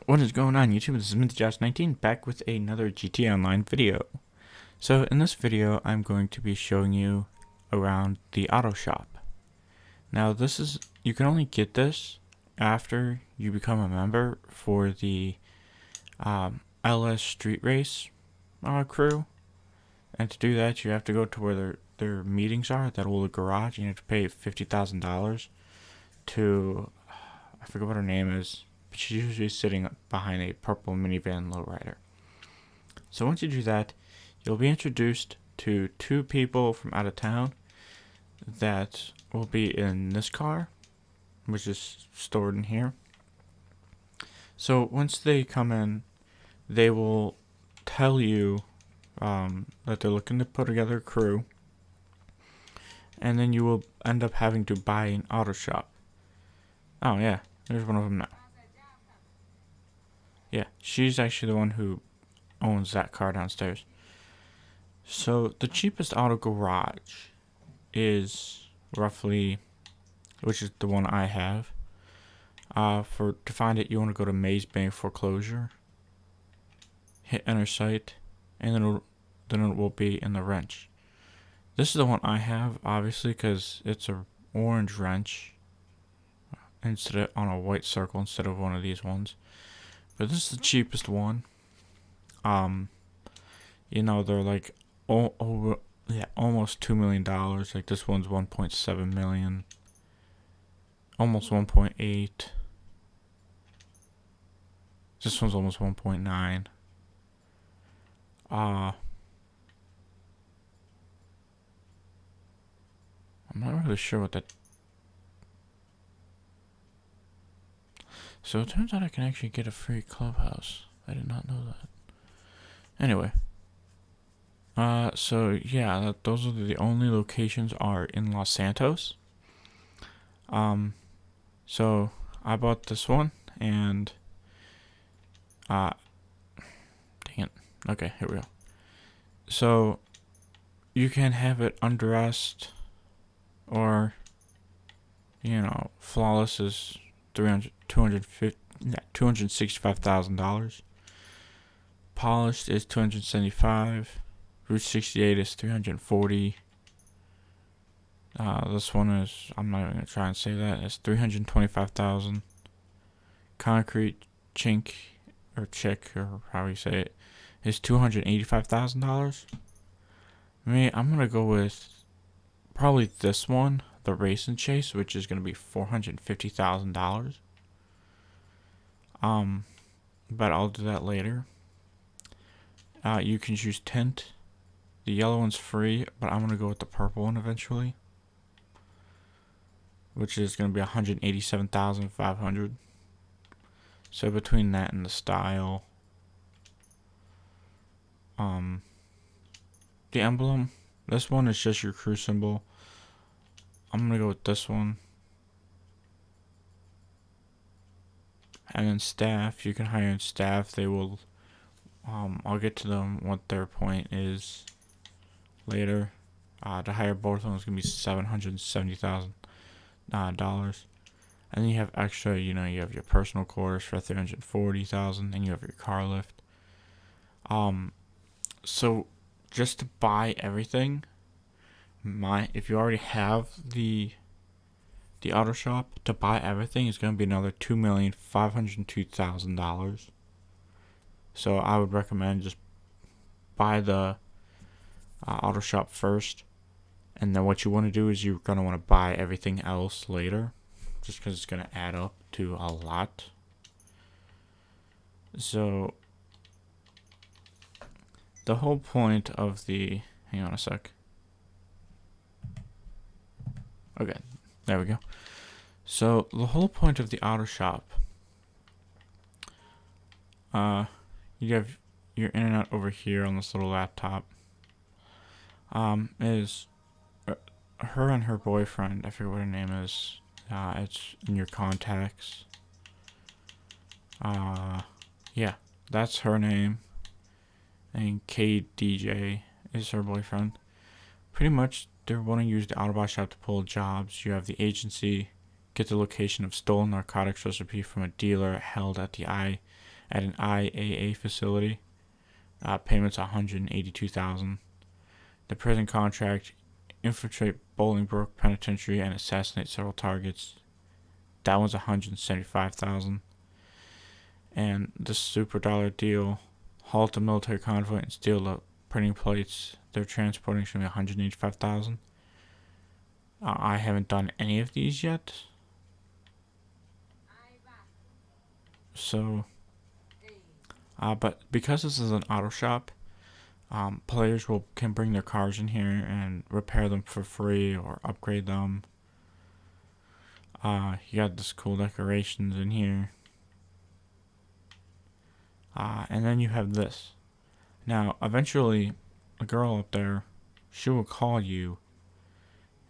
What is going on YouTube? This is MintyJosh19 back with another GTA Online video. So in this video I'm going to be showing you around the auto shop. Now you can only get this after you become a member for the LS Street Race crew. And to do that you have to go to where their meetings are, that little garage, and you have to pay $50,000 to, I forget what her name is. She's usually sitting behind a purple minivan lowrider. So once you do that, you'll be introduced to two people from out of town that will be in this car, which is stored in here. So once they come in, they will tell you that they're looking to put together a crew, and then you will end up having to buy an auto shop. Oh yeah, there's one of them now. Yeah, she's actually the one who owns that car downstairs. So the cheapest auto garage is roughly, which is the one I have. To find it, you want to go to Maze Bank Foreclosure, hit Enter Site, and then it will be in the wrench. This is the one I have, obviously, because it's an orange wrench instead of on a white circle instead of one of these ones. But this is the cheapest one. They're like almost $2 million. Like this one's 1.7 million, almost 1.8. This one's almost 1.9. I'm not really sure what that. So it turns out I can actually get a free clubhouse. I did not know that. Anyway. So yeah, those are the only locations are in Los Santos. So I bought this one and, dang it. Okay, here we go. So you can have it undressed or, flawless is $265,000. Polished is $275,000. Route 68 is $340,000. This one is, I'm not even gonna try and say that. It's $325,000. Concrete chink or chick or how you say it is $285,000. I'm gonna go with probably this one, the Race and Chase, which is gonna be $450,000. But I'll do that later. You can choose tint. The yellow one's free, but I'm gonna go with the purple one eventually, which is gonna be $187,500. So between that and the style, the emblem, this one is just your crew symbol. I'm gonna go with this one. And then staff, you can hire in staff. They will, I'll get to them what their point is later. To hire both of them is gonna be $770,000. And then you have extra, you have your personal quarters for $340,000, and you have your car lift. So just to buy everything, if you already have the auto shop, to buy everything is going to be another $2,502,000. So I would recommend just buy the auto shop first, and then what you want to do is you're going to want to buy everything else later, just because it's going to add up to a lot. So the whole point of hang on a sec. Okay, there we go. So the whole point of the auto shop, you have your internet over here on this little laptop. Is her and her boyfriend, I forget what her name is. It's in your contacts. Yeah, that's her name. And KDJ is her boyfriend. Pretty much, they want to use the Autobot shop to pull jobs. You have the agency, get the location of stolen narcotics recipe from a dealer held at the at an IAA facility. Payments $182,000. The prison contract: infiltrate Bolingbroke Penitentiary and assassinate several targets. That one's $175,000. And the super dollar deal: halt a military convoy and steal the printing plates they're transporting, should be $185,000. I haven't done any of these yet, so but because this is an auto shop, players can bring their cars in here and repair them for free or upgrade them. You got this cool decorations in here, and then you have this. Now eventually a girl up there, she will call you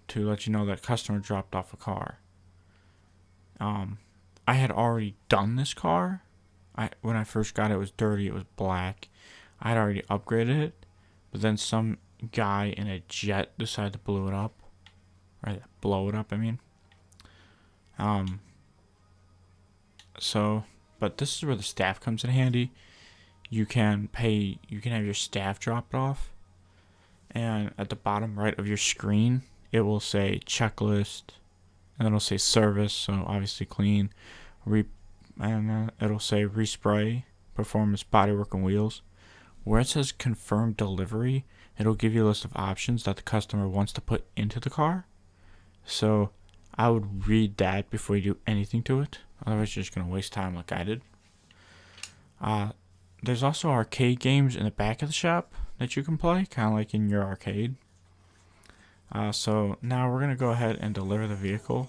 to let you know that customer dropped off a car. I had already done this car. When I first got it, it was dirty, it was black. I had already upgraded it, but then some guy in a jet decided to blow it up. But this is where the staff comes in handy. You can have your staff dropped off, and at the bottom right of your screen, it will say checklist, and it'll say service, so obviously clean, and it'll say respray, performance, bodywork, and wheels. Where it says confirm delivery, it'll give you a list of options that the customer wants to put into the car. So I would read that before you do anything to it. Otherwise, you're just going to waste time like I did. There's also arcade games in the back of the shop that you can play, kind of like in your arcade. So now we're going to go ahead and deliver the vehicle.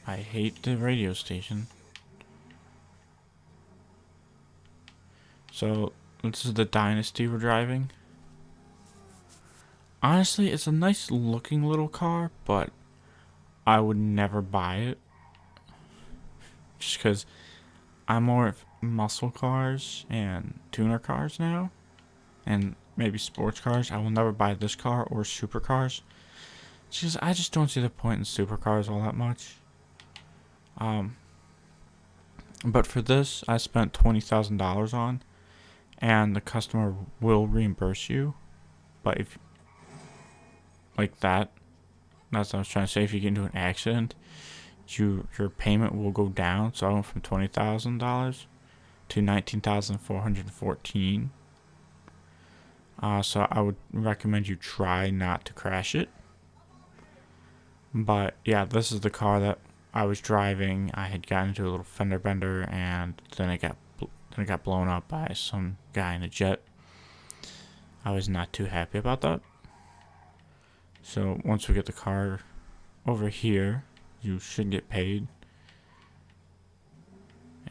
I hate the radio station. So this is the Dynasty we're driving. Honestly, it's a nice looking little car, but I would never buy it. Just because I'm more of muscle cars and tuner cars now, and maybe sports cars. I will never buy this car or supercars. Because I just don't see the point in supercars all that much. But for this, I spent $20,000 on, and the customer will reimburse you. But if, like that's what I was trying to say, if you get into an accident, your payment will go down. So I went from $20,000 to $19,414. So I would recommend you try not to crash it. But yeah, this is the car that I was driving. I had gotten into a little fender bender, and then it got blown up by some guy in a jet. I was not too happy about that. So once we get the car over here, you should get paid.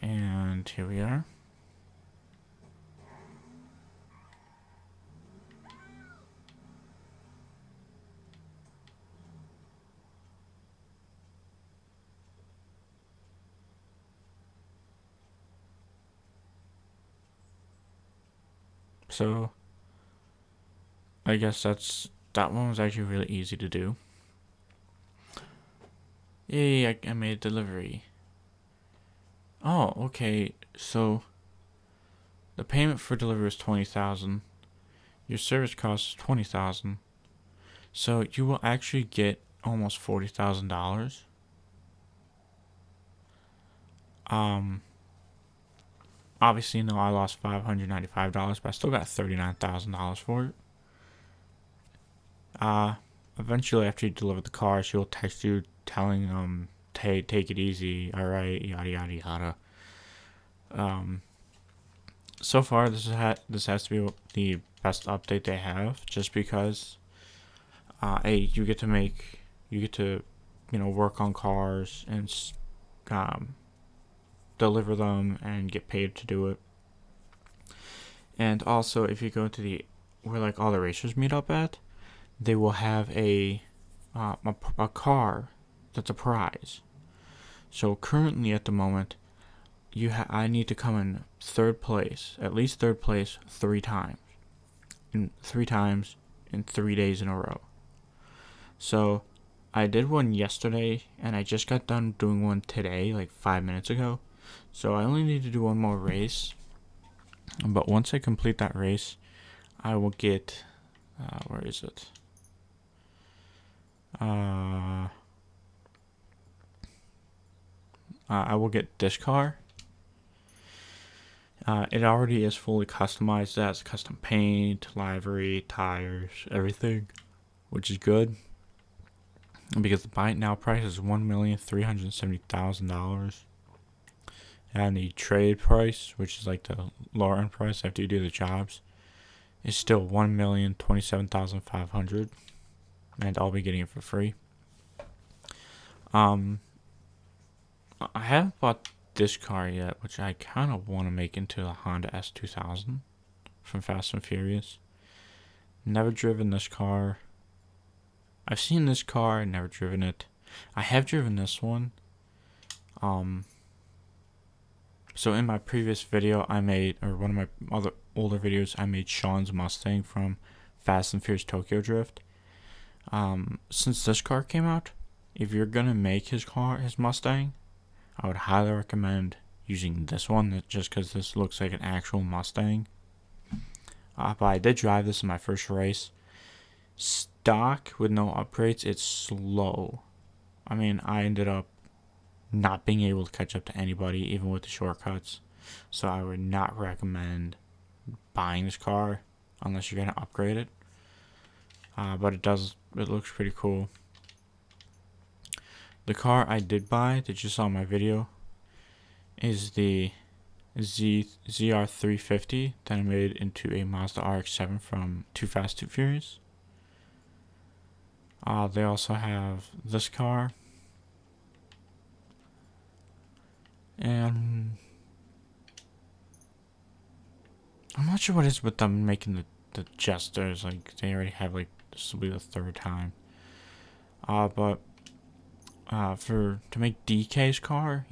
And here we are. So I guess that one was actually really easy to do. Yay, I made a delivery. Oh, okay. So the payment for delivery is $20,000. Your service cost is $20,000. So you will actually get almost $40,000. Obviously, no, I lost $595, but I still got $39,000 for it. Eventually, after you deliver the car, she'll text you telling hey, take it easy, alright, yada yada yada. So far this has to be the best update they have, just because you get to work on cars and deliver them and get paid to do it. And also, if you go to where like all the racers meet up at, they will have a car that's a prize. So currently at the moment, I need to come in at least third place 3 times. In 3 days in a row. So I did one yesterday, and I just got done doing one today, like 5 minutes ago. So I only need to do one more race. But once I complete that race, I will get, where is it? I will get this car. It already is fully customized. It has custom paint, livery, tires, everything, which is good. Because the buy it now price is $1,370,000. And the trade price, which is like the lower end price after you do the jobs, is still $1,027,500. And I'll be getting it for free. I haven't bought this car yet, which I kind of want to make into the Honda S2000 from Fast and Furious. Never driven this car. I've seen this car, never driven it. I have driven this one. So in my previous video I made, or one of my other older videos, I made Sean's Mustang from Fast and Furious Tokyo Drift. Since this car came out, if you're gonna make his Mustang, I would highly recommend using this one, just because this looks like an actual Mustang. But I did drive this in my first race. Stock with no upgrades, it's slow. I mean, I ended up not being able to catch up to anybody, even with the shortcuts. So I would not recommend buying this car unless you're gonna upgrade it. But it looks pretty cool. The car I did buy that you saw in my video is the ZR350 that I made into a Mazda RX-7 from Too Fast, Too Furious. They also have this car. And I'm not sure what it is with them making the Jesters. Like, they already have, like, this will be the third time. But to make DK's car,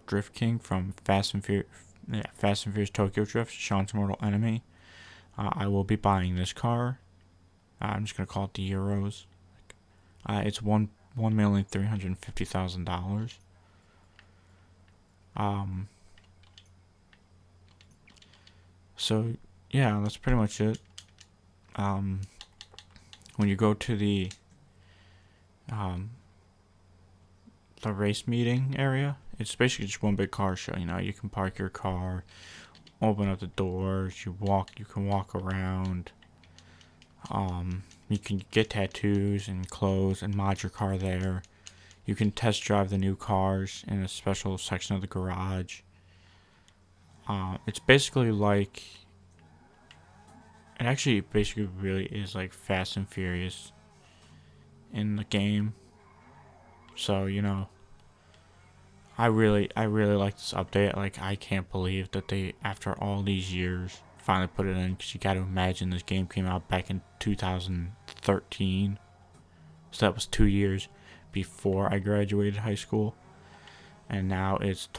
Drift King from Fast and Furious Tokyo Drift, Sean's mortal enemy, I will be buying this car. I'm just gonna call it the Euros. It's $1,350,000. So yeah, that's pretty much it. When you go to the race meeting area, it's basically just one big car show. You can park your car, open up the doors, you can walk around. You can get tattoos and clothes and mod your car there. You can test drive the new cars in a special section of the garage. It's basically like, it actually basically really is like Fast and Furious in the game. So, I really like this update. Like, I can't believe that they, after all these years, finally put it in, because you got to imagine this game came out back in 2013. So that was 2 years before I graduated high school. And now it's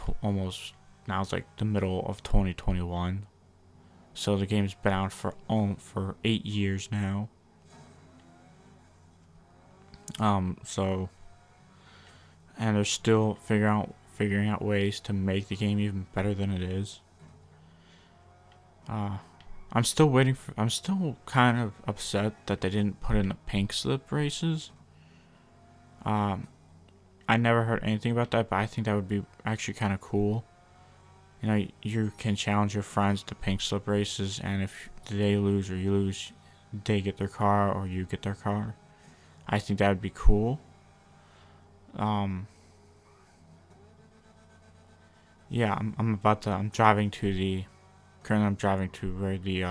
now it's like the middle of 2021. So the game's been out for 8 years now. And they're still figuring out ways to make the game even better than it is. I'm still kind of upset that they didn't put in the pink slip races. I never heard anything about that, but I think that would be actually kind of cool. You can challenge your friends to pink slip races, and if they lose or you lose, they get their car or you get their car. I think that would be cool. Yeah, I'm driving to where the